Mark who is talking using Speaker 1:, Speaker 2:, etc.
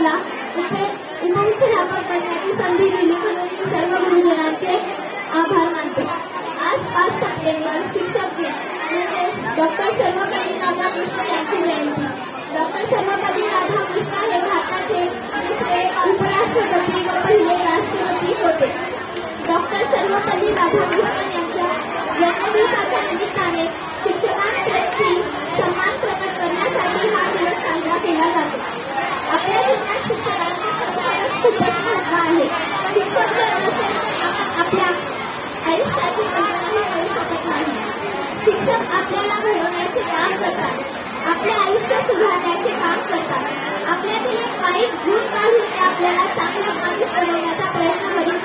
Speaker 1: मला उपमुख्याध्यापक बनण्याची संधी दिली म्हणून मी सर्व गुरुजनांचे आभार मानते। आज 5 सप्टेंबर शिक्षक दिन म्हणजेच डॉक्टर सर्वपल्ली राधाकृष्ण यांची जयंती। डॉक्टर सर्वपल्ली राधाकृष्ण हे भारताचे दुसरे उपराष्ट्रपती व पहिले राष्ट्रपती होते। डॉक्टर सर्वपल्ली राधाकृष्णन यांच्या जन्मदिवसाच्या निमित्ताने शिक्षकांप्रती सन्मान प्रकट करण्यासाठी हा दिवस साजरा केला जातो। आपल्या जीवनात शिक्षकांचे खरोखरच खूपच महत्त्व आहे। शिक्षक जर नसेल तर आपण आपल्या आयुष्याची कल्पनाही करू शकत नाही। शिक्षक आपल्याला घडवण्याचे काम करतात, आपले आयुष्य सुधारण्याचे काम करतात, आपल्यातील एक वाईट गुण काढून ते आपल्याला चांगला माणूस बनवण्याचा प्रयत्न करीत